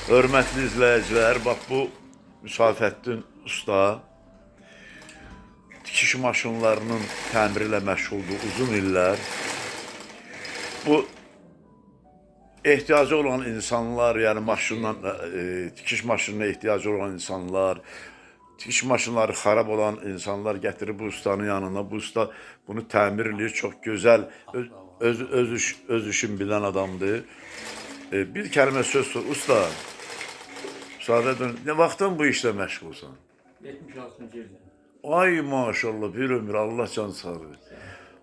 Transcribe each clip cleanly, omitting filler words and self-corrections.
Hörmətli izləyicilər, bax bu Müsafəddin usta tikiş maşınlarının təmiri ilə məşğuldur uzun illər. Bu ehtiyacı olan insanlar, yəni maşından, tikiş maşınına ehtiyacı olan insanlar, tikiş maşınları xarab olan insanlar gətirir bu ustanın yanına. Bu usta bunu təmir edir, çox gözəl, öz işin bilən adamdır. Bir kəlmə söz sor, usta. Müsafəddin, nə vaxtdan bu işlə məşğulsan? 76-cı ildə. Ay maşallah, bir ömür, Allah can sağlığı.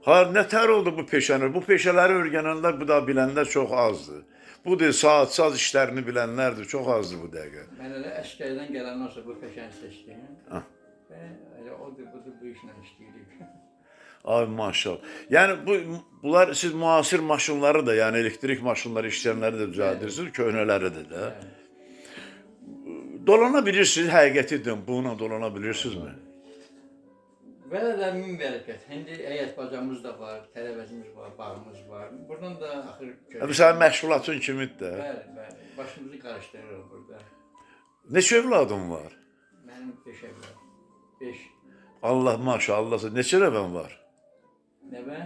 Ha, nətər oldu bu peşəni? Bu peşələri öyrənənlər, bu da bilənlər çox azdır. Bu da saat-saz işlərini bilənlərdir, çox azdır bu dəqiqə. Mən elə əskərdən gələndən sonra bu peşəni seçdim. Və elə odur, budur, bu işlə işləyirik. Ay maşallah. Yəni bunlar siz müasir maşınları da, yəni elektrik maşınları işləyənləri də düzəldirsiniz, köhnələri də. Dolana bilirsiniz, həqiqətidir, bununla dolana bilirsinizmi? Belə də min bərəkət. İndi həyət bacamız da var, tərəvəzimiz var, bağımız var. Buradan da axır Bu sənin məşğulatın kimidir də? Bəli, bəli. Başımızı qarışdırırıq burada. Neçə övladın var? Mənim 5 evladım. 5. Allah maşallah, neçə nəvən var? Nəvə?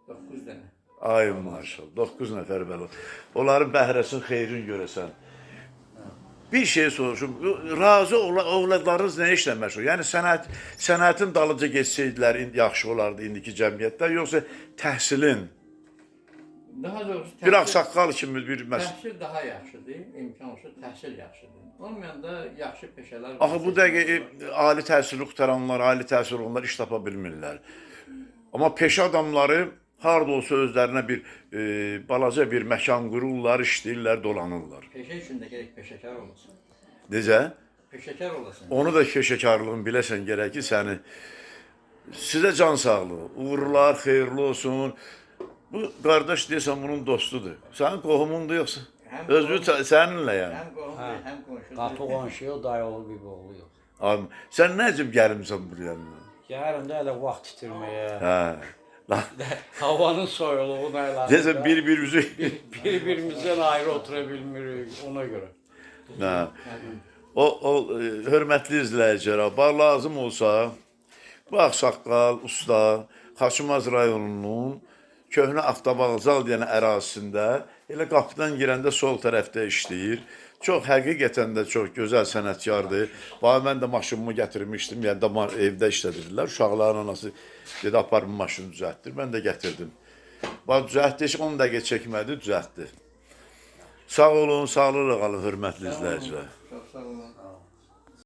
9 dənə. Ay maşallah, 9 nəfər belə. Onların bəhrəsinin xeyrini görəsən. Bir şey soruşum, razı övladlarınız nə işlə məşğul? Yəni sənətin dalıca geçsəydilər yaxşı olardı indiki cəmiyyətdə, yoxsa təhsilin? Daha doğrusu Bir ağsaqqal kimi bir təhsil daha yaxşıdır, imkan olsa təhsil yaxşıdır. Olmayanda yaxşı peşələr var. Axı bu dəqiqə ali təhsili qutaranlar, ali təhsil olanlar iş tapa bilmirlər. Amma peşə adamları harada olsa özlərinə bir balaca bir məkan qururlar, işləyirlər, dolanırlar. Peşə üçün də gərək peşəkar olasın. Necə? Peşəkar olasın. Onu da peşəkarlığın biləsən gərək ki, səni sizə can sağlığı, uğurlar, xeyirli olsun. Bu qardaş deyəsən bunun dostudur. Sənin qohumundur yoxsa? Özü səninlə yəni. Həm qohumdur, həm qonşudur. Qatı qonşu yox, dayı oğlu, bir oğlu yox. Abi, sən nə cib gəlmişsən buraya? Gəlirəm də elə vaxt itirməyə. Hə. Havanın soyuluğuna əlaqədar. Deyəsən bir-birimizi... Bir-birimizdən ayrı otura bilmirik ona görə. Hə. Hörmətli izləyicilər, bax lazım olsa, bu ağsaqqal, usta, Xaçmaz rayonunun köhnə Avtovağzal deyən ərazisində elə qapıdan girəndə sol tərəfdə işləyir. Çox həqiqətən də çox gözəl sənətkardır. Bax, mən də maşınımı gətirmişdim, yəni də evdə işlədirdilər. Uşaqların anası dedi, aparım maşını düzəltdir. Mən də gətirdim. Bax, düzəltdi, heç 10 dəqiqə çəkmədi, düzəltdi. Sağ olun, sağlıqla qalın, hörmətli izləyicilər. Çox sağ olun.